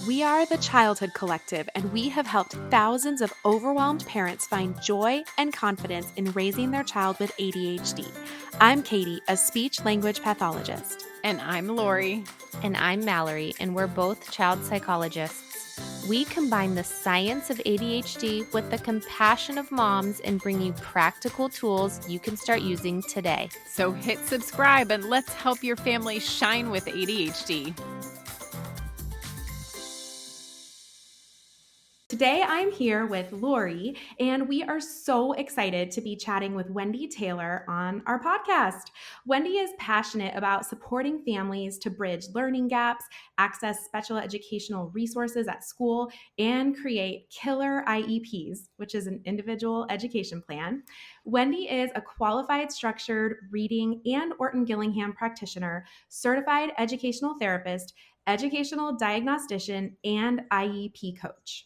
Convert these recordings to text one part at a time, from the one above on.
We are the Childhood Collective, and we have helped thousands of overwhelmed parents find joy and confidence in raising their child with ADHD. I'm Katie, a speech language pathologist. And I'm Lori. And I'm Mallory, and we're both child psychologists. We combine the science of ADHD with the compassion of moms and bring you practical tools you can start using today. So hit subscribe and let's help your family shine with ADHD. Today, I'm here with Lori, and we are so excited to be chatting with Wendy Taylor on our podcast. Wendy is passionate about supporting families to bridge learning gaps, access special educational resources at school, and create killer IEPs, which is an individual education plan. Wendy is a qualified structured reading and Orton-Gillingham practitioner, certified educational therapist, educational diagnostician, and IEP coach.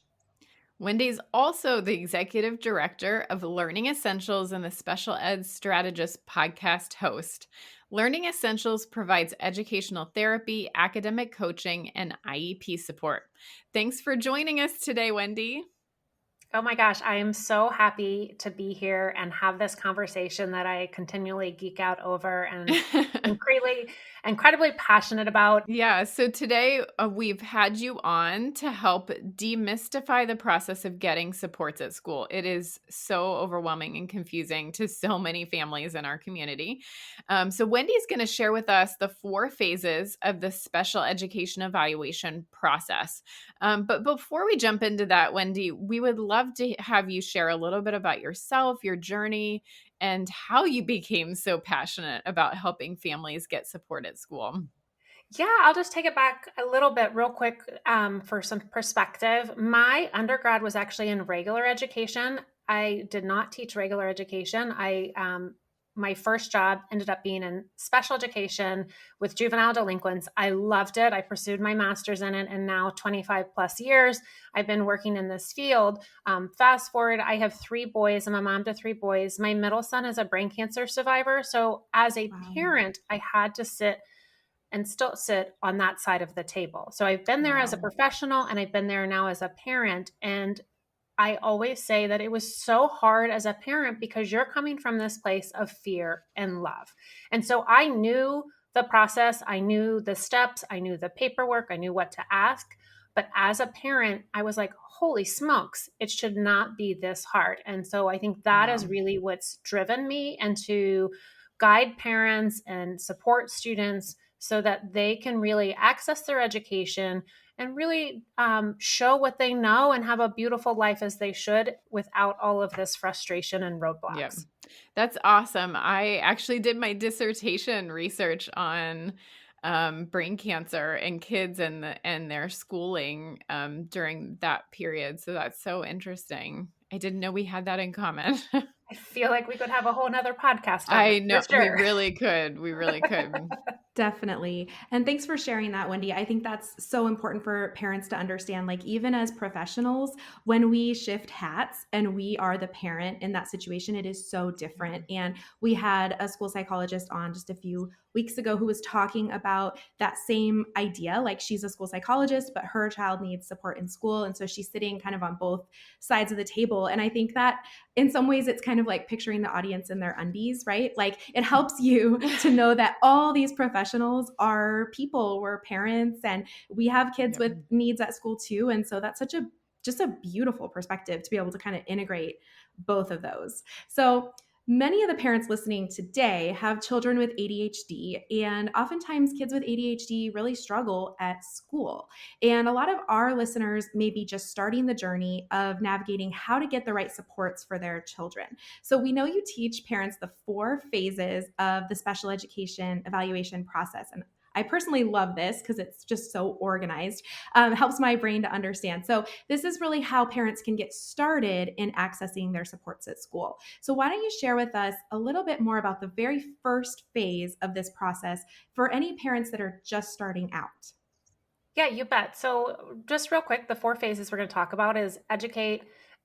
Wendy's also the executive director of Learning Essentials and the Special Ed Strategist podcast host. Learning Essentials provides educational therapy, academic coaching, and IEP support. Thanks for joining us today, Wendy. Oh my gosh, I am so happy to be here and have this conversation that I continually geek out over and incredibly passionate about. Yeah, so today we've had you on to help demystify the process of getting supports at school. It is so overwhelming and confusing to so many families in our community. So Wendy's going to share with us the 4 phases of the special education evaluation process. But before we jump into that, Wendy, we would love to have you share a little bit about yourself, your journey, and how you became so passionate about helping families get support at school. Yeah, I'll just take it back a little bit real quick for some perspective. My undergrad was actually in regular education. I did not teach regular education. My first job ended up being in special education with juvenile delinquents. I loved it. I pursued my master's in it, and now 25 plus years, I've been working in this field. Fast forward, I have 3 boys. I'm a mom to 3 boys. My middle son is a brain cancer survivor. So as a parent, I had to sit and still sit on that side of the table. So I've been there as a professional, and I've been there now as a parent. And I always say that it was so hard as a parent because you're coming from this place of fear and love. And so I knew the process, I knew the steps, I knew the paperwork, I knew what to ask. But as a parent, I was like, holy smokes, it should not be this hard. And so I think that is really what's driven me, and to guide parents and support students so that they can really access their education and really show what they know and have a beautiful life as they should without all of this frustration and roadblocks. Yep. That's awesome. I actually did my dissertation research on brain cancer and kids and their schooling during that period. So that's so interesting. I didn't know we had that in common. I feel like we could have a whole nother podcast on I it, know, for sure. we really could. We really could. Definitely. And thanks for sharing that, Wendy. I think that's so important for parents to understand. Like, even as professionals, when we shift hats and we are the parent in that situation, it is so different. And we had a school psychologist on just a few weeks ago who was talking about that same idea. Like, she's a school psychologist, but her child needs support in school. And so she's sitting kind of on both sides of the table. And I think that in some ways it's kind of like picturing the audience in their undies, right? Like, it helps you to know that all these professionals are people, we're parents, and we have kids with needs at school too. And so that's just a beautiful perspective to be able to kind of integrate both of those. So many of the parents listening today have children with ADHD, and oftentimes kids with ADHD really struggle at school. And a lot of our listeners may be just starting the journey of navigating how to get the right supports for their children. So we know you teach parents the 4 phases of the special education evaluation process. And I personally love this because it's just so organized. It helps my brain to understand. So this is really how parents can get started in accessing their supports at school. So why don't you share with us a little bit more about the very first phase of this process for any parents that are just starting out? Yeah, you bet. So just real quick, the 4 phases we're going to talk about is educate,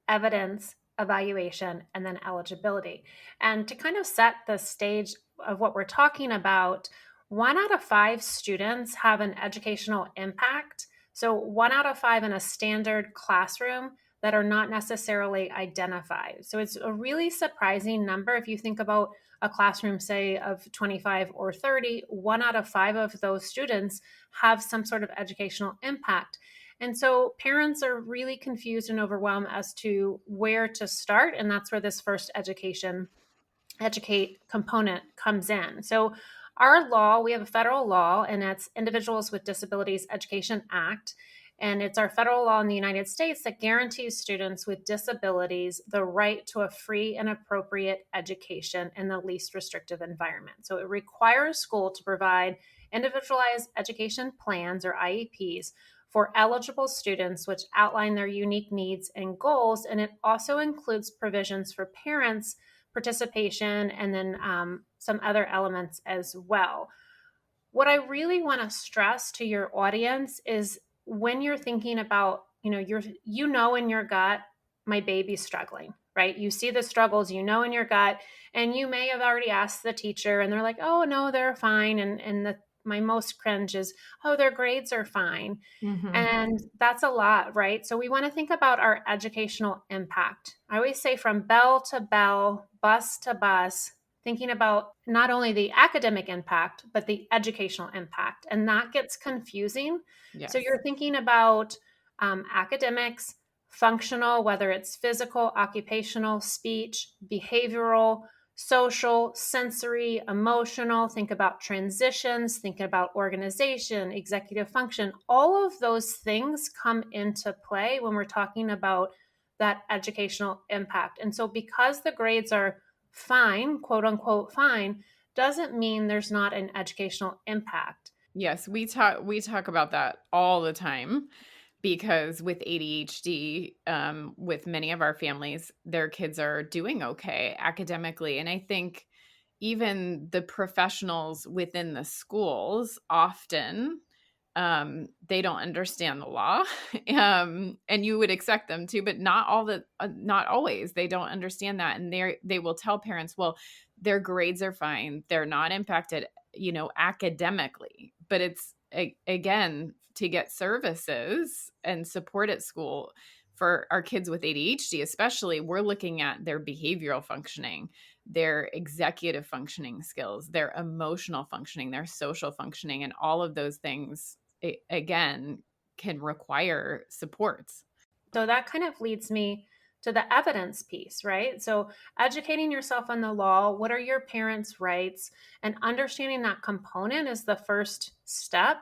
evidence, evaluation, and then eligibility. And to kind of set the stage of what we're talking about, 1 out of 5 students have an educational impact So 1 out of 5 in a standard classroom that are not necessarily identified. So it's a really surprising number. If you think about a classroom, say, of 25 or 30, 1 out of 5 of those students have some sort of educational impact. And so parents are really confused and overwhelmed as to where to start. And that's where this first educate component comes in. So our law, we have a federal law, and that's Individuals with Disabilities Education Act. And it's our federal law in the United States that guarantees students with disabilities the right to a free and appropriate education in the least restrictive environment. So it requires school to provide individualized education plans, or IEPs, for eligible students, which outline their unique needs and goals. And it also includes provisions for parents' participation, and then some other elements as well. What I really want to stress to your audience is, when you're thinking about, you know in your gut, my baby's struggling, right? You see the struggles, you know in your gut, and you may have already asked the teacher and they're like, oh no, they're fine. And my most cringe is, oh, their grades are fine. Mm-hmm. And that's a lot, right? So we want to think about our educational impact. I always say, from bell to bell, bus to bus, thinking about not only the academic impact, but the educational impact. And that gets confusing. Yes. So you're thinking about academics, functional, whether it's physical, occupational, speech, behavioral, social, sensory, emotional. Think about transitions, thinking about organization, executive function. All of those things come into play when we're talking about that educational impact. And so because the grades are fine, quote unquote fine, doesn't mean there's not an educational impact. Yes, we talk about that all the time, because with ADHD, with many of our families, their kids are doing okay academically. And I think even the professionals within the schools often, they don't understand the law, and you would expect them to, but not always. They don't understand that, and they will tell parents, well, their grades are fine, they're not impacted, academically. But it's again, to get services and support at school for our kids with ADHD, especially, we're looking at their behavioral functioning, their executive functioning skills, their emotional functioning, their social functioning, and all of those things, again, can require supports. So that kind of leads me to the evidence piece, right? So educating yourself on the law, what are your parents' rights, and understanding that component is the first step.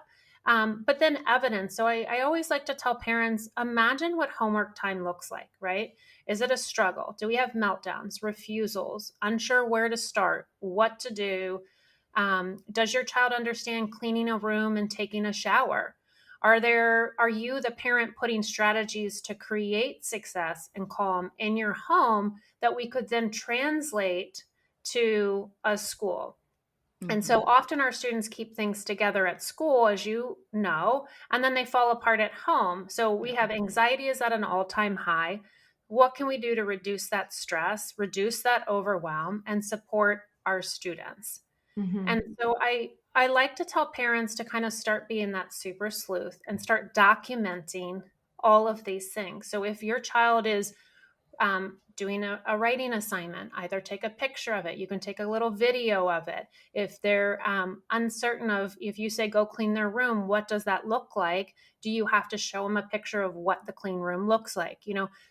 But then evidence. So I always like to tell parents, imagine what homework time looks like, right? Is it a struggle? Do we have meltdowns, refusals, unsure where to start, what to do? Does your child understand cleaning a room and taking a shower? Are you, the parent, putting strategies to create success and calm in your home that we could then translate to a school? And so often our students keep things together at school, as you know, and then they fall apart at home. So we have anxiety is at an all-time high. What can we do to reduce that stress, reduce that overwhelm, and support our students? Mm-hmm. And so I like to tell parents to kind of start being that super sleuth and start documenting all of these things. So if your child is doing a writing assignment, either take a picture of it. You can take a little video of it. If they're uncertain of, if you say go clean their room, what does that look like? Do you have to show them a picture of what the clean room looks like?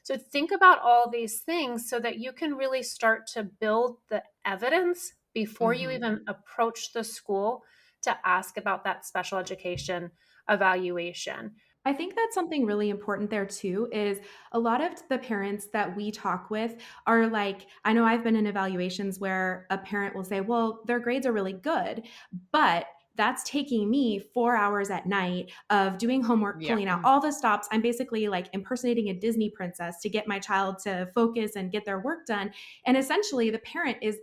So think about all these things so that you can really start to build the evidence before you even approach the school to ask about that special education evaluation. I think that's something really important there too, is a lot of the parents that we talk with are like, I know I've been in evaluations where a parent will say, well, their grades are really good, but that's taking me 4 hours at night of doing homework, Yeah. pulling out all the stops. I'm basically like impersonating a Disney princess to get my child to focus and get their work done. And essentially the parent is,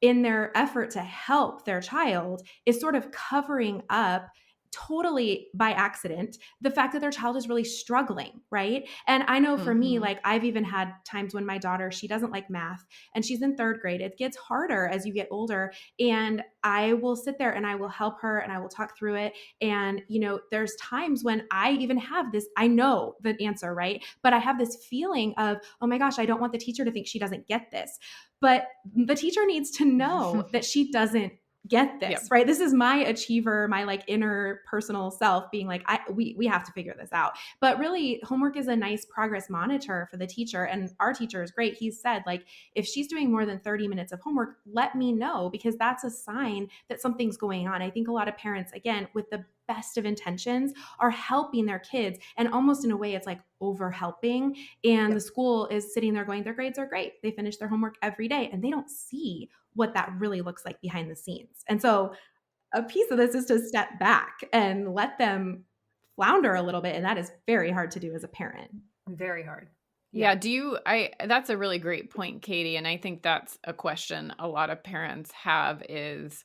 in their effort to help their child, is sort of covering up totally by accident, the fact that their child is really struggling, right? And I know for me, like I've even had times when my daughter, she doesn't like math and she's in third grade. It gets harder as you get older. And I will sit there and I will help her and I will talk through it. And, there's times when I even have this, I know the answer, right? But I have this feeling of, oh my gosh, I don't want the teacher to think she doesn't get this. But the teacher needs to know that she doesn't get this, Yep. right? This is my achiever, my like inner personal self being like, we have to figure this out. But really, homework is a nice progress monitor for the teacher. And our teacher is great. He said, like, if she's doing more than 30 minutes of homework, let me know, because that's a sign that something's going on. I think a lot of parents, again, with the best of intentions, are helping their kids, and almost in a way it's like over helping, and the school is sitting there going, their grades are great, they finish their homework every day, and they don't see what that really looks like behind the scenes. And so a piece of this is to step back and let them flounder a little bit, and that is very hard to do as a parent. Very hard. Yeah. That's a really great point, Katie. And I think that's a question a lot of parents have, is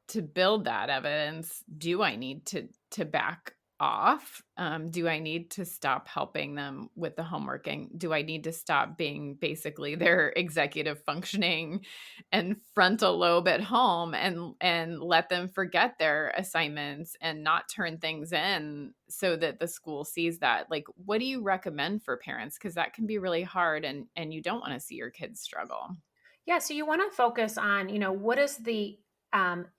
to build that evidence. Do I need to back off? Do I need to stop helping them with the homework? And do I need to stop being basically their executive functioning and frontal lobe at home and let them forget their assignments and not turn things in so that the school sees that? Like, what do you recommend for parents? Because that can be really hard, and you don't want to see your kids struggle. Yeah. So you want to focus on, what is the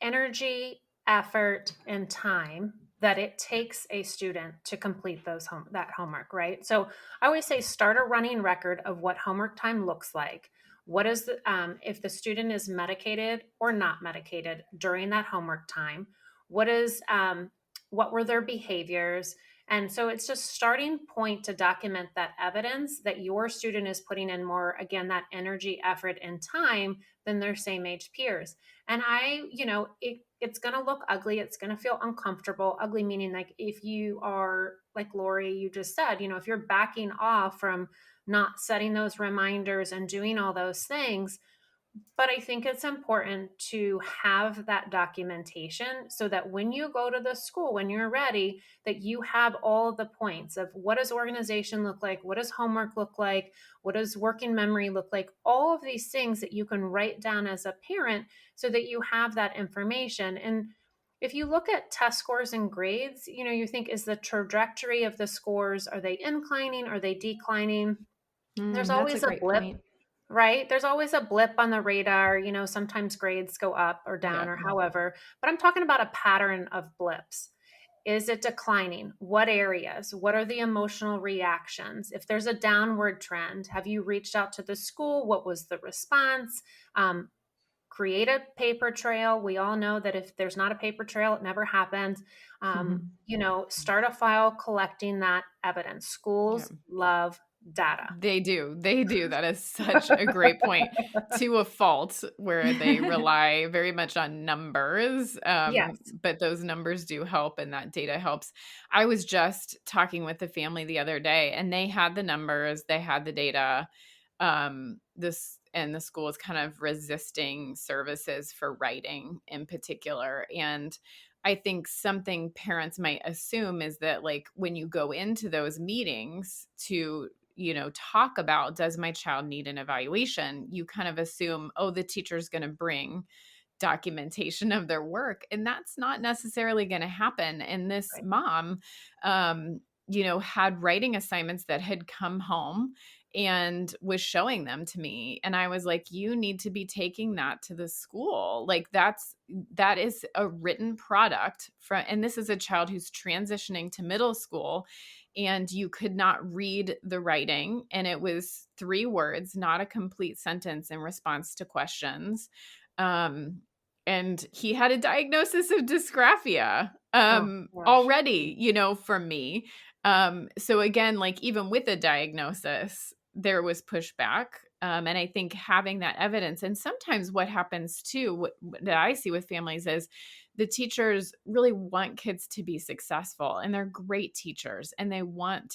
energy, effort, and time that it takes a student to complete that homework, right? So I always say start a running record of what homework time looks like. What is if the student is medicated or not medicated during that homework time? What were their behaviors? And so it's just starting point to document that evidence that your student is putting in more, again, that energy, effort, and time than their same age peers. And it's going to look ugly. It's going to feel uncomfortable. Ugly meaning like if you are like Lori, you just said, if you're backing off from not setting those reminders and doing all those things. But I think it's important to have that documentation so that when you go to the school, when you're ready, that you have all of the points of what does organization look like? What does homework look like? What does working memory look like? All of these things that you can write down as a parent so that you have that information. And if you look at test scores and grades, you think, is the trajectory of the scores, are they inclining? Are they declining? There's always a blip. Point. Right? There's always a blip on the radar. Sometimes grades go up or down or however, but I'm talking about a pattern of blips. Is it declining? What areas? What are the emotional reactions? If there's a downward trend, have you reached out to the school? What was the response? Create a paper trail. We all know that if there's not a paper trail, it never happens. Start a file collecting that evidence. Schools love data. They do. That is such a great point, to a fault, where they rely very much on numbers. Yes. But those numbers do help, and that data helps. I was just talking with the family the other day, and they had the numbers, they had the data. And the school is kind of resisting services for writing in particular. And I think something parents might assume is that, like, when you go into those meetings to talk about, does my child need an evaluation? You kind of assume, oh, the teacher's going to bring documentation of their work. And that's not necessarily going to happen. And this mom, had writing assignments that had come home and was showing them to me. And I was like, you need to be taking that to the school. Like that is a written product and this is a child who's transitioning to middle school, and you could not read the writing. And it was 3 words, not a complete sentence in response to questions. And he had a diagnosis of dysgraphia already, for me. So again, like even with a diagnosis, there was pushback. And I think having that evidence, and sometimes what happens too, that I see with families is the teachers really want kids to be successful, and they're great teachers, and they want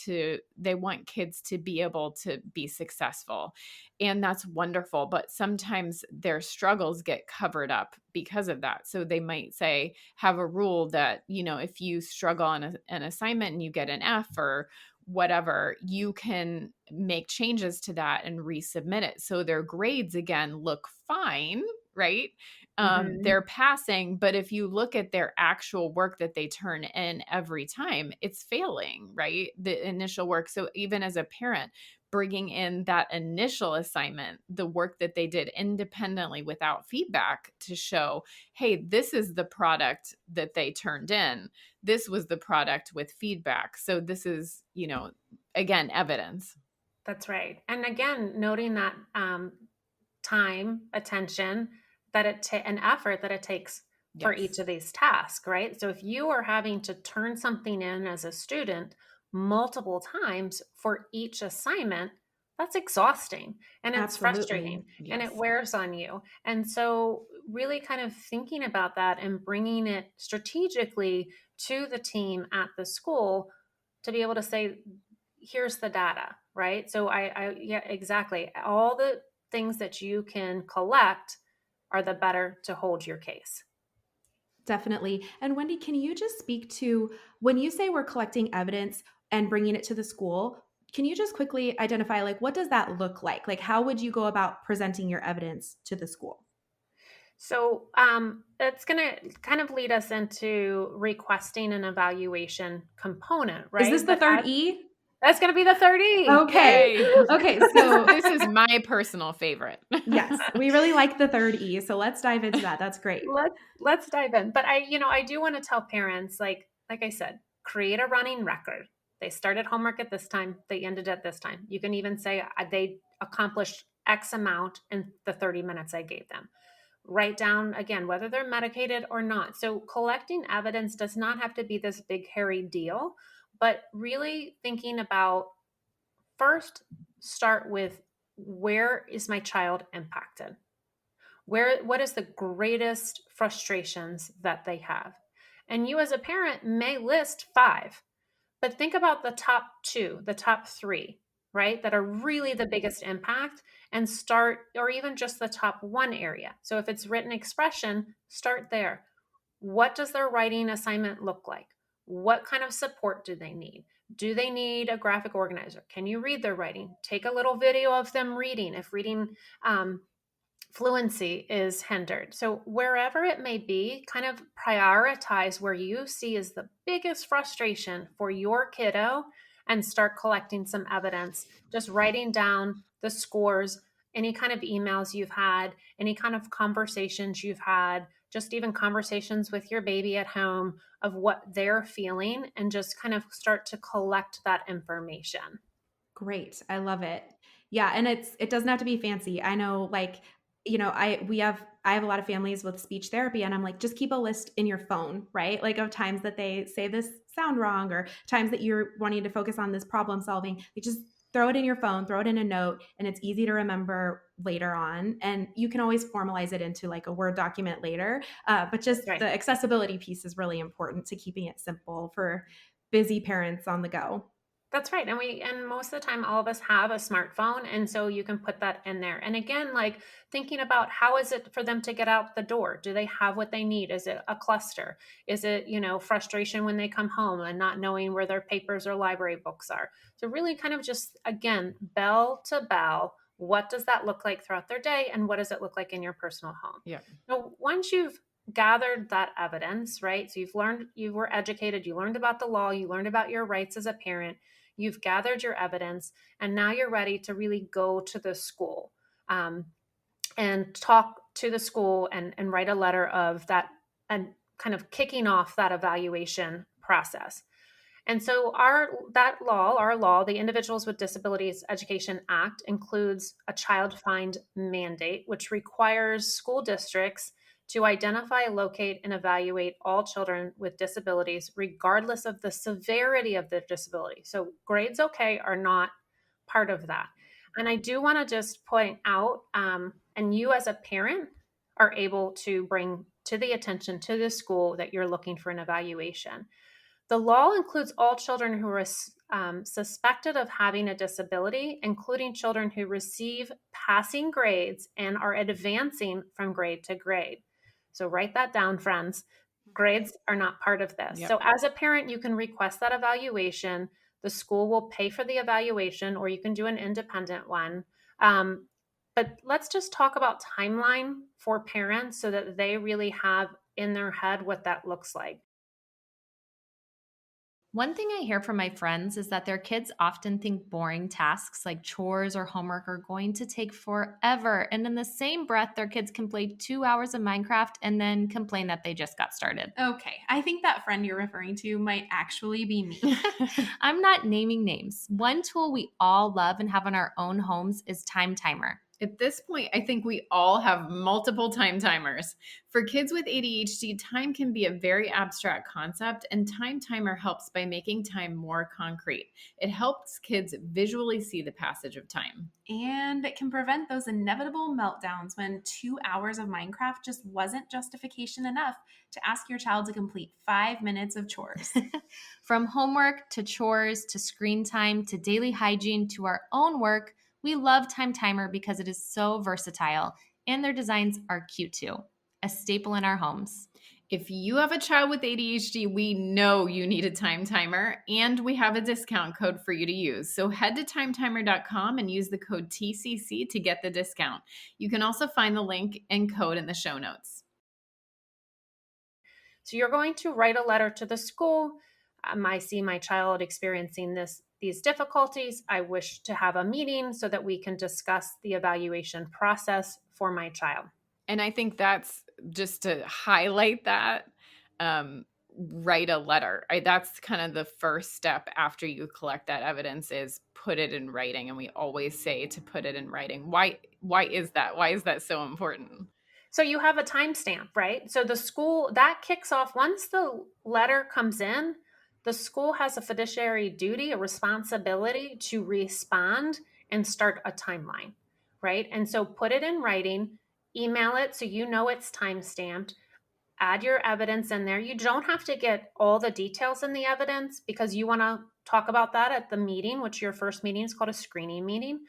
kids to be able to be successful. And that's wonderful. But sometimes their struggles get covered up because of that. So they might say, have a rule that, if you struggle on an assignment and you get an F or whatever, you can make changes to that and resubmit it. So their grades again look fine, right? They're passing, but if you look at their actual work that they turn in every time, it's failing, right? The initial work. So even as a parent, bringing in that initial assignment, the work that they did independently without feedback to show, hey, this is the product that they turned in. This was the product with feedback. So this is, again, evidence. That's right. And again, noting that time, attention, an effort that it takes for each of these tasks, right? So if you are having to turn something in as a student multiple times for each assignment, that's exhausting and it's frustrating and it wears on you. And so really kind of thinking about that and bringing it strategically to the team at the school to be able to say, here's the data, right? So yeah, exactly. All the things that you can collect are the better to hold your case. Definitely. And Wendy, can you just speak to when you say we're collecting evidence and bringing it to the school, can you just quickly identify, like, what does that look like? Like, how would you go about presenting your evidence to the school? So that's going to kind of lead us into requesting an evaluation component, right? Is this the third E? That's going to be the third E. Okay. Yay. Okay. So this is my personal favorite. Yes, we really like the third E. So let's dive into that. That's great. Let's dive in. But I do want to tell parents, like I said, create a running record. They started homework at this time. They ended at this time. You can even say they accomplished X amount in the 30 minutes I gave them. Write down, again, whether they're medicated or not. So collecting evidence does not have to be this big, hairy deal, but really thinking about, first, start with, where is my child impacted? What is the greatest frustrations that they have? And you as a parent may list 5, but think about the top 2, the top 3, right? That are really the biggest impact, and start, or even just the top 1 area. So if it's written expression, start there. What does their writing assignment look like? What kind of support do they need? Do they need a graphic organizer? Can you read their writing? Take a little video of them reading if reading fluency is hindered. So wherever it may be, kind of prioritize where you see is the biggest frustration for your kiddo and start collecting some evidence, just writing down the scores, any kind of emails you've had, any kind of conversations you've had, just even conversations with your baby at home of what they're feeling, and just kind of start to collect that information. Great. I love it. Yeah. And it doesn't have to be fancy. I know, like, I have a lot of families with speech therapy, and I'm like, just keep a list in your phone, right? Like, of times that they say this sound wrong, or times that you're wanting to focus on this problem solving. You just throw it in your phone, throw it in a note, and it's easy to remember later on. And you can always formalize it into like a Word document later. But just the accessibility piece is really important to keeping it simple for busy parents on the go. That's right. And most of the time, all of us have a smartphone. And so you can put that in there. And again, like thinking about, how is it for them to get out the door? Do they have what they need? Is it a cluster? Is it, frustration when they come home and not knowing where their papers or library books are? So really kind of just, again, bell to bell, what does that look like throughout their day? And what does it look like in your personal home? Yeah. So once you've gathered that evidence, right? So you were educated, you learned about the law, you learned about your rights as a parent, you've gathered your evidence, and now you're ready to really go to the school and talk to the school and write a letter of that, and kind of kicking off that evaluation process. And so our law, the Individuals with Disabilities Education Act, includes a child find mandate, which requires school districts to identify, locate, and evaluate all children with disabilities, regardless of the severity of their disability. So grades okay are not part of that. And I do want to just point out, and you as a parent are able to bring to the attention to the school that you're looking for an evaluation. The law includes all children who are suspected of having a disability, including children who receive passing grades and are advancing from grade to grade. So write that down, friends. Grades are not part of this. Yep. So as a parent, you can request that evaluation. The school will pay for the evaluation, or you can do an independent one. But let's just talk about timeline for parents so that they really have in their head what that looks like. One thing I hear from my friends is that their kids often think boring tasks like chores or homework are going to take forever. And in the same breath, their kids can play 2 hours of Minecraft and then complain that they just got started. Okay, I think that friend you're referring to might actually be me. I'm not naming names. One tool we all love and have in our own homes is Time Timer. At this point, I think we all have multiple time timers. For kids with ADHD, time can be a very abstract concept, and Time Timer helps by making time more concrete. It helps kids visually see the passage of time. And it can prevent those inevitable meltdowns when 2 hours of Minecraft just wasn't justification enough to ask your child to complete 5 minutes of chores. From homework to chores to screen time to daily hygiene to our own work, we love Time Timer because it is so versatile and their designs are cute too. A staple in our homes. If you have a child with ADHD, we know you need a time timer, and we have a discount code for you to use. So head to timetimer.com and use the code TCC to get the discount. You can also find the link and code in the show notes. So you're going to write a letter to the school. I see my child experiencing these difficulties. I wish to have a meeting so that we can discuss the evaluation process for my child. And I think that's just to highlight that, write a letter. That's kind of the first step after you collect that evidence is put it in writing. And we always say to put it in writing. Why is that? Why is that so important? So you have a timestamp, right? So the school, that kicks off once the letter comes in, the school has a fiduciary duty, a responsibility to respond and start a timeline, right? And so put it in writing, email it so you know it's time-stamped, add your evidence in there. You don't have to get all the details in the evidence because you want to talk about that at the meeting, which your first meeting is called a screening meeting,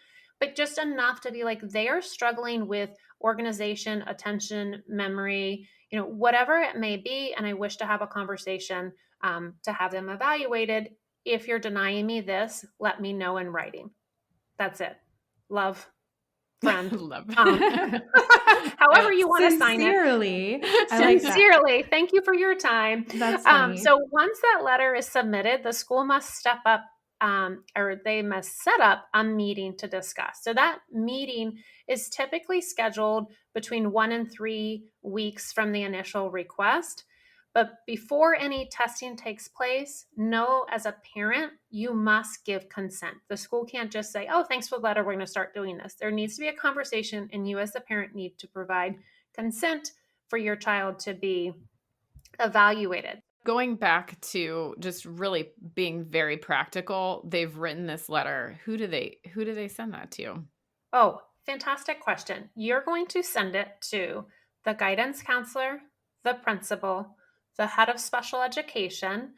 but just enough to be like, they are struggling with organization, attention, memory, whatever it may be. And I wish to have a conversation to have them evaluated. If you're denying me this, let me know in writing. That's it. Love, friend. Love. However you want to sign it. Sincerely. Sincerely. Thank you for your time. That's funny. So once that letter is submitted, the school must step up or they must set up a meeting to discuss. So that meeting is typically scheduled between 1 and 3 weeks from the initial request. But before any testing takes place, know as a parent, you must give consent. The school can't just say, oh, thanks for the letter, we're going to start doing this. There needs to be a conversation, and you as the parent need to provide consent for your child to be evaluated. Going back to just really being very practical, they've written this letter. Who do they send that to? Oh, fantastic question. You're going to send it to the guidance counselor, the principal, the head of special education.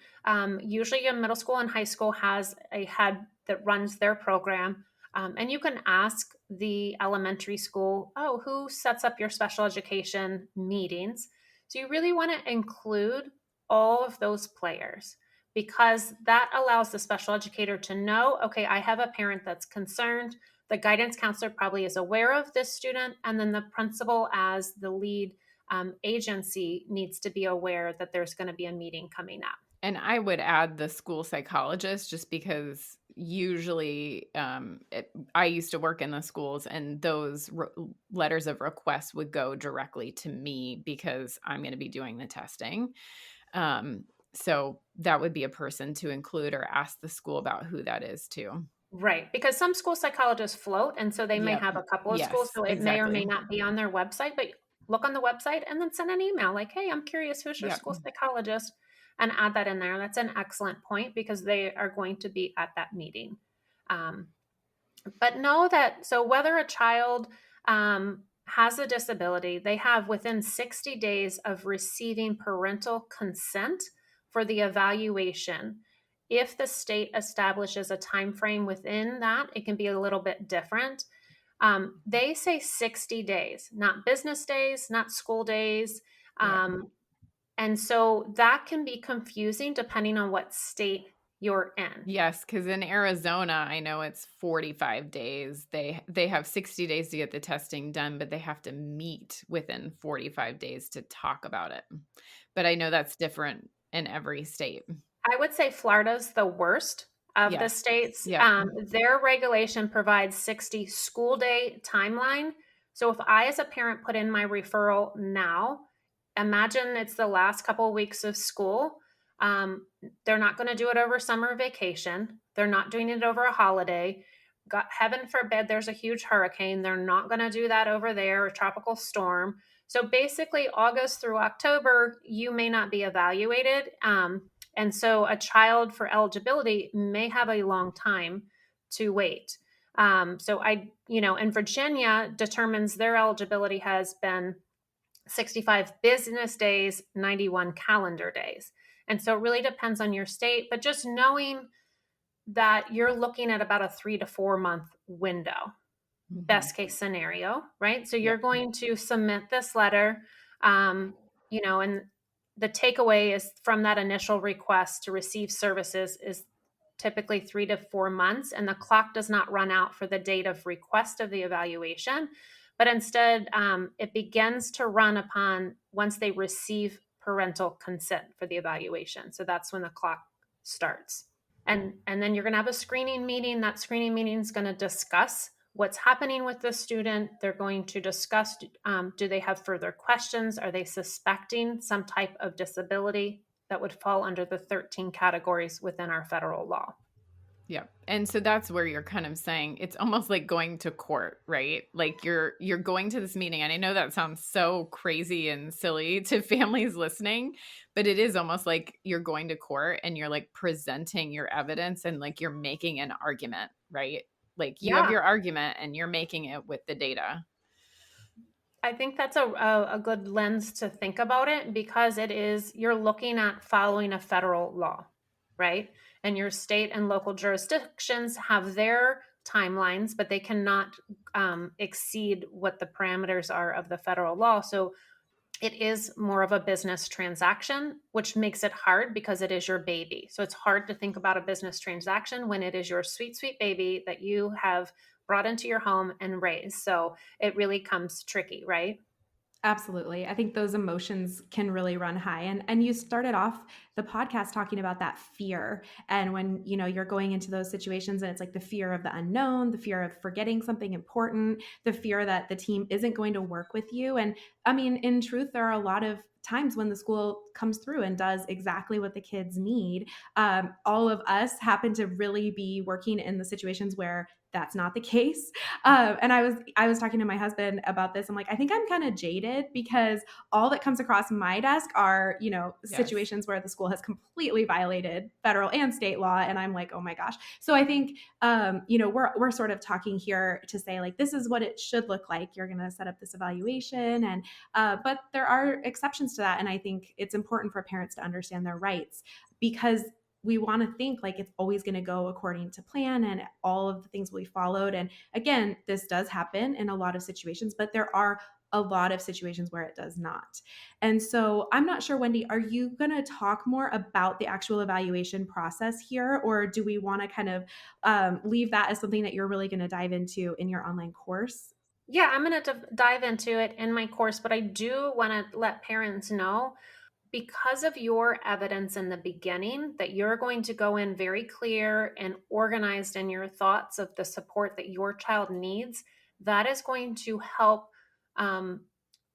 Usually a middle school and high school has a head that runs their program. And you can ask the elementary school, oh, who sets up your special education meetings? So you really want to include all of those players because that allows the special educator to know, okay, I have a parent that's concerned. The guidance counselor probably is aware of this student. And then the principal as the lead agency needs to be aware that there's going to be a meeting coming up. And I would add the school psychologist just because usually I used to work in the schools and those letters of request would go directly to me because I'm going to be doing the testing. So that would be a person to include or ask the school about who that is too. Right. Because some school psychologists float. And so they may have a couple of schools. So it may or may not be on their website, but look on the website and then send an email like, hey, I'm curious, who's your school psychologist? And add that in there. That's an excellent point because they are going to be at that meeting. But know that, so whether a child has a disability, they have within 60 days of receiving parental consent for the evaluation. If the state establishes a time frame within that, it can be a little bit different. They say 60 days, not business days, not school days. Yeah. And so that can be confusing depending on what state you're in. Yes, because in Arizona, I know it's 45 days. They have 60 days to get the testing done, but they have to meet within 45 days to talk about it. But I know that's different in every state. I would say Florida's the worst of the Yes. states. Yeah. Their regulation provides 60 school day timeline. So if I, as a parent, put in my referral now, imagine it's the last couple of weeks of school. They're not going to do it over summer vacation. They're not doing it over a holiday. God, heaven forbid there's a huge hurricane. They're not going to do that over there, a tropical storm. So basically, August through October, you may not be evaluated. And so a child for eligibility may have a long time to wait. In Virginia determines their eligibility has been 65 business days, 91 calendar days. And so it really depends on your state, but just knowing that you're looking at about a 3 to 4 month window, best case scenario, right? So you're going to submit this letter, and the takeaway is from that initial request to receive services is typically 3 to 4 months, and the clock does not run out for the date of request of the evaluation, but instead it begins to run upon once they receive parental consent for the evaluation. So that's when the clock starts. And then you're going to have a screening meeting. That screening meeting is going to discuss what's happening with the student. They're going to discuss, do they have further questions? Are they suspecting some type of disability that would fall under the 13 categories within our federal law? Yeah. And so that's where you're kind of saying it's almost like going to court, right? Like you're going to this meeting. And I know that sounds so crazy and silly to families listening, but it is almost like you're going to court and you're like presenting your evidence and like you're making an argument, right? Like you have Yeah. your argument and you're making it with the data. I think that's a good lens to think about it, because it is, you're looking at following a federal law, right? And your state and local jurisdictions have their timelines, but they cannot exceed what the parameters are of the federal law. So it is more of a business transaction, which makes it hard because it is your baby. So it's hard to think about a business transaction when it is your sweet, sweet baby that you have brought into your home and raised. So it really comes tricky, right? Absolutely. I think those emotions can really run high. And you started off the podcast talking about that fear. And when, you're going into those situations and it's like the fear of the unknown, the fear of forgetting something important, the fear that the team isn't going to work with you. And I mean, in truth, there are a lot of times when the school comes through and does exactly what the kids need. All of us happen to really be working in the situations where that's not the case. And I was talking to my husband about this. I'm like, I think I'm kind of jaded because all that comes across my desk are, situations where the school has completely violated federal and state law. And I'm like, oh my gosh. So I think, we're sort of talking here to say like, this is what it should look like. You're going to set up this evaluation. And, but there are exceptions to that. And I think it's important for parents to understand their rights, because we want to think like it's always going to go according to plan and all of the things will be followed. And again, this does happen in a lot of situations, but there are a lot of situations where it does not. And so I'm not sure, Wendy, are you going to talk more about the actual evaluation process here, or do we want to kind of leave that as something that you're really going to dive into in your online course? Yeah, I'm going to dive into it in my course, but I do want to let parents know, because of your evidence in the beginning, that you're going to go in very clear and organized in your thoughts of the support that your child needs. That is going to help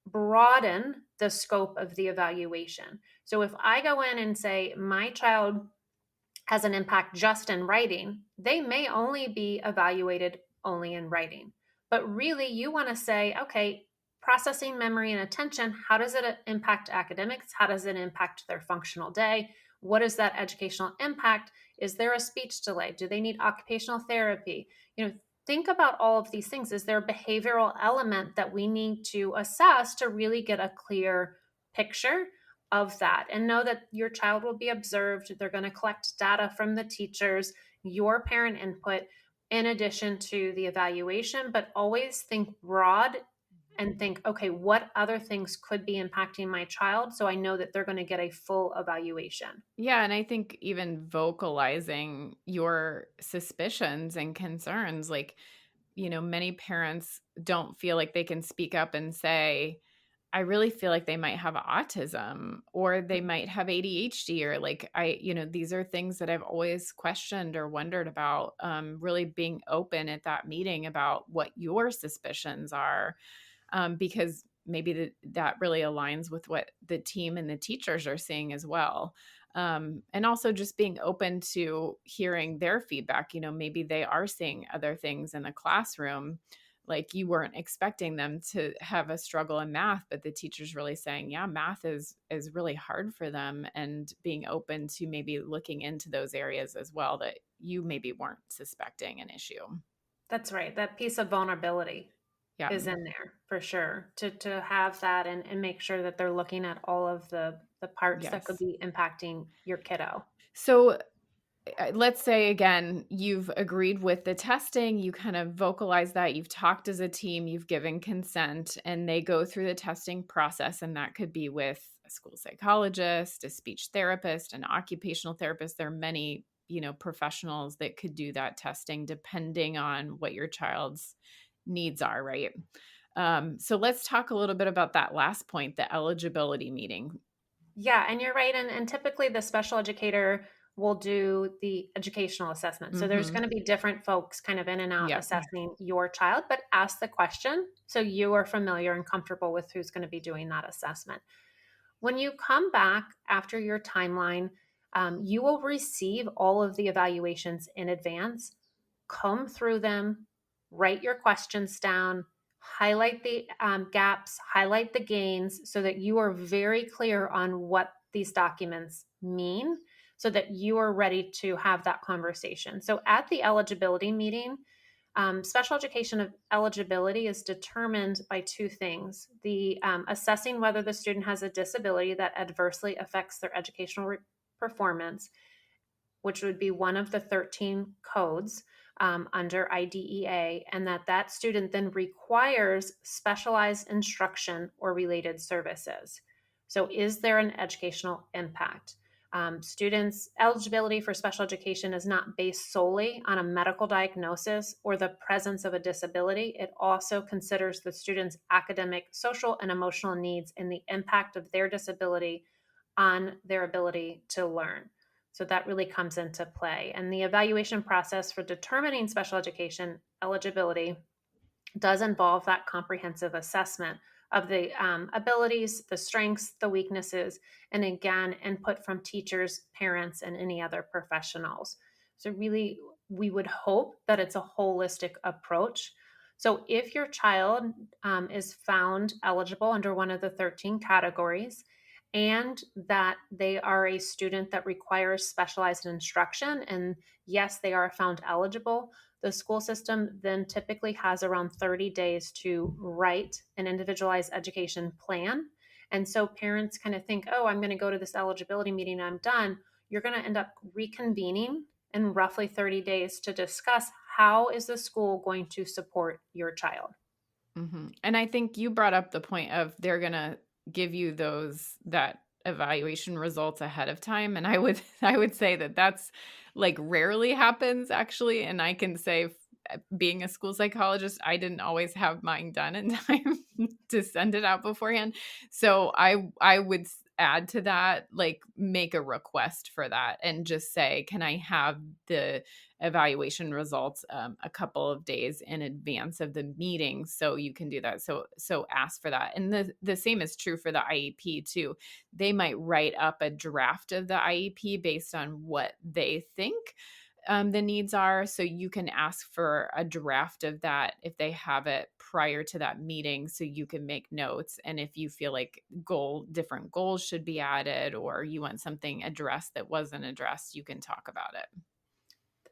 broaden the scope of the evaluation. So if I go in and say my child has an impact just in writing, they may only be evaluated only in writing. But really, you want to say, okay, processing, memory, and attention, how does it impact academics? How does it impact their functional day? What is that educational impact? Is there a speech delay? Do they need occupational therapy? think about all of these things. Is there a behavioral element that we need to assess to really get a clear picture of that, and know that your child will be observed? They're going to collect data from the teachers, your parent input, in addition to the evaluation, but always think broad and think, okay, what other things could be impacting my child? So I know that they're going to get a full evaluation. Yeah, and I think even vocalizing your suspicions and concerns, like, many parents don't feel like they can speak up and say, I really feel like they might have autism or they might have ADHD, or like, these are things that I've always questioned or wondered about. Really being open at that meeting about what your suspicions are, because maybe that really aligns with what the team and the teachers are seeing as well. And also just being open to hearing their feedback. Maybe they are seeing other things in the classroom, like you weren't expecting them to have a struggle in math, but the teacher's really saying, yeah, math is really hard for them, and being open to maybe looking into those areas as well that you maybe weren't suspecting an issue. That's right. That piece of vulnerability Yeah. is in there for sure, to have that and make sure that they're looking at all of the parts that could Yes. be impacting your kiddo. So let's say, again, you've agreed with the testing, you kind of vocalize that, you've talked as a team, you've given consent, and they go through the testing process. And that could be with a school psychologist, a speech therapist, an occupational therapist. There are many, professionals that could do that testing depending on what your child's needs are, right? So let's talk a little bit about that last point, the eligibility meeting. Yeah, and you're right. And typically the special educator will do the educational assessment. So there's Mm-hmm. going to be different folks kind of in and out Yep. assessing your child, but ask the question so you are familiar and comfortable with who's going to be doing that assessment. When you come back after your timeline, you will receive all of the evaluations in advance, comb through them, write your questions down, highlight the gaps, highlight the gains, so that you are very clear on what these documents mean, so that you are ready to have that conversation. So at the eligibility meeting, special education eligibility is determined by two things: the assessing whether the student has a disability that adversely affects their educational performance, which would be one of the 13 codes under IDEA, and that student then requires specialized instruction or related services. So is there an educational impact? Students' eligibility for special education is not based solely on a medical diagnosis or the presence of a disability. It also considers the student's academic, social, and emotional needs and the impact of their disability on their ability to learn. So that really comes into play. And the evaluation process for determining special education eligibility does involve that comprehensive assessment of the abilities, the strengths, the weaknesses, and again, input from teachers, parents, and any other professionals. So really, we would hope that it's a holistic approach. So if your child is found eligible under one of the 13 categories, and that they are a student that requires specialized instruction, and yes, they are found eligible, the school system then typically has around 30 days to write an individualized education plan. And so parents kind of think, oh, I'm going to go to this eligibility meeting and I'm done. You're going to end up reconvening in roughly 30 days to discuss how is the school going to support your child. Mm-hmm. And I think you brought up the point of they're going to give you that evaluation results ahead of time. And I would say that that's like rarely happens actually. And I can say, being a school psychologist, I didn't always have mine done in time to send it out beforehand. So I would add to that, like make a request for that and just say, can I have the evaluation results a couple of days in advance of the meeting, so you can do that. So ask for that. And the same is true for the IEP too. They might write up a draft of the IEP based on what they think the needs are. So you can ask for a draft of that if they have it prior to that meeting, so you can make notes. And if you feel like different goals should be added, or you want something addressed that wasn't addressed, you can talk about it.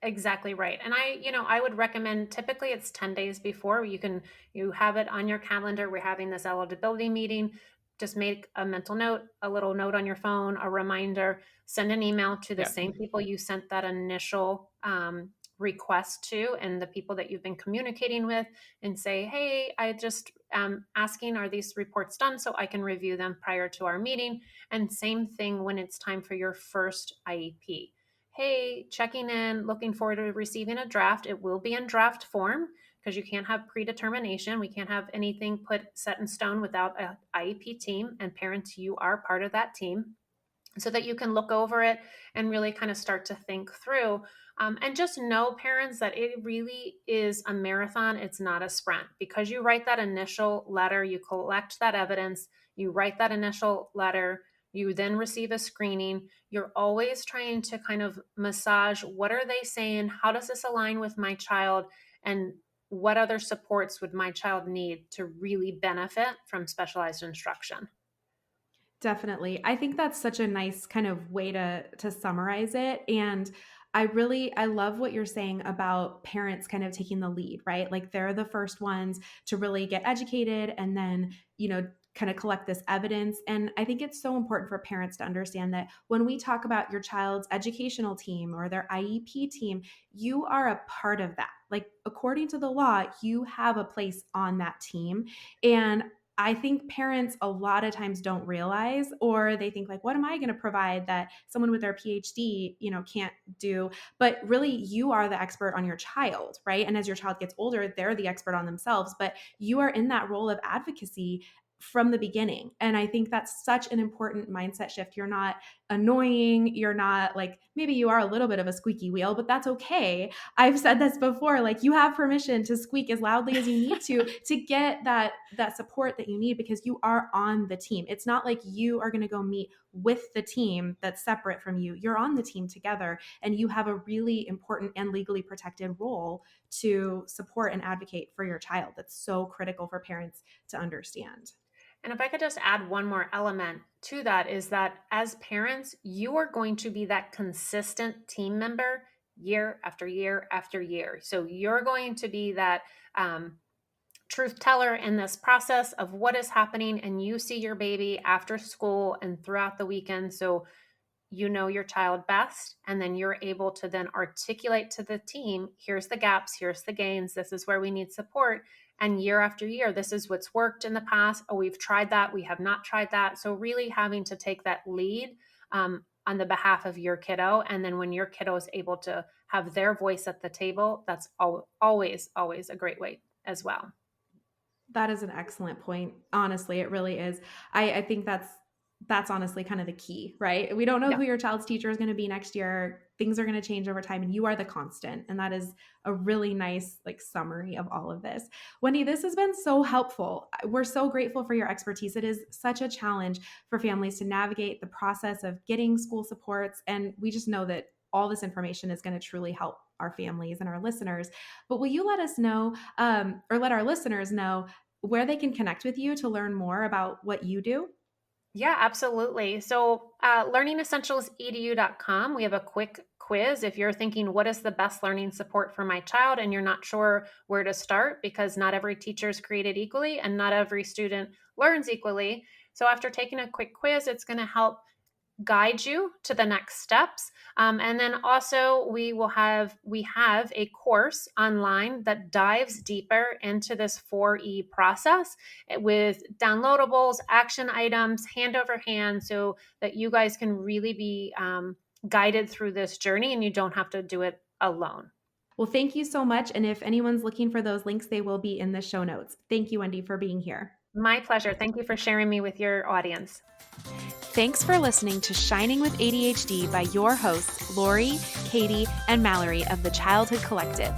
Exactly right. And I would recommend, typically it's 10 days before. You have it on your calendar. We're having this eligibility meeting. Just make a mental note, a little note on your phone, a reminder, send an email to the Yeah. same people you sent that initial request to, and the people that you've been communicating with, and say, hey, I just asking, are these reports done so I can review them prior to our meeting? And same thing when it's time for your first IEP. Hey, checking in, looking forward to receiving a draft. It will be in draft form because you can't have predetermination. We can't have anything set in stone without an IEP team. And parents, you are part of that team, so that you can look over it and really kind of start to think through. And just know, parents, that it really is a marathon. It's not a sprint. Because you write that initial letter, you collect that evidence, you write that initial letter, you then receive a screening. You're always trying to kind of massage, what are they saying? How does this align with my child? And what other supports would my child need to really benefit from specialized instruction? Definitely. I think that's such a nice kind of way to summarize it. And I love what you're saying about parents kind of taking the lead, right? Like they're the first ones to really get educated and then, kind of collect this evidence. And I think it's so important for parents to understand that when we talk about your child's educational team or their IEP team, you are a part of that. Like according to the law, you have a place on that team. And I think parents a lot of times don't realize, or they think like, what am I going to provide that someone with their PhD, can't do? But really you are the expert on your child, right? And as your child gets older, they're the expert on themselves, but you are in that role of advocacy from the beginning. And I think that's such an important mindset shift. You're not annoying. You're not like, maybe you are a little bit of a squeaky wheel, but that's okay. I've said this before, like you have permission to squeak as loudly as you need to get that support that you need, because you are on the team. It's not like you are going to go meet with the team that's separate from you. You're on the team together, and you have a really important and legally protected role to support and advocate for your child. That's so critical for parents to understand. And if I could just add one more element to that, is that as parents, you are going to be that consistent team member year after year after year. So you're going to be that truth teller in this process of what is happening, and you see your baby after school and throughout the weekend. So you know your child best, and then you're able to then articulate to the team, here's the gaps, here's the gains, this is where we need support. And year after year, this is what's worked in the past. Oh, we've tried that. We have not tried that. So really having to take that lead on the behalf of your kiddo. And then when your kiddo is able to have their voice at the table, that's always, always a great way as well. That is an excellent point. Honestly, it really is. I think that's honestly kind of the key, right? We don't know who your child's teacher is going to be next year. Things are going to change over time, and you are the constant. And that is a really nice summary of all of this. Wendy, this has been so helpful. We're so grateful for your expertise. It is such a challenge for families to navigate the process of getting school supports. And we just know that all this information is going to truly help our families and our listeners. But will you let us know, or let our listeners know, where they can connect with you to learn more about what you do? Yeah, absolutely. So learningessentialsedu.com, we have a quick quiz. If you're thinking, what is the best learning support for my child, and you're not sure where to start, because not every teacher is created equally and not every student learns equally. So after taking a quick quiz, it's going to help guide you to the next steps. And then also we have a course online that dives deeper into this 4E process with downloadables, action items, hand over hand, so that you guys can really be guided through this journey and you don't have to do it alone. Well, thank you so much. And if anyone's looking for those links, they will be in the show notes. Thank you, Wendy, for being here. My pleasure. Thank you for sharing me with your audience. Thanks for listening to Shining with ADHD by your hosts, Lori, Katie, and Mallory of the Childhood Collective.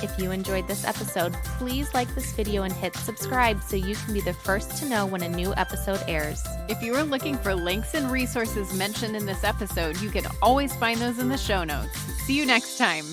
If you enjoyed this episode, please like this video and hit subscribe so you can be the first to know when a new episode airs. If you are looking for links and resources mentioned in this episode, you can always find those in the show notes. See you next time.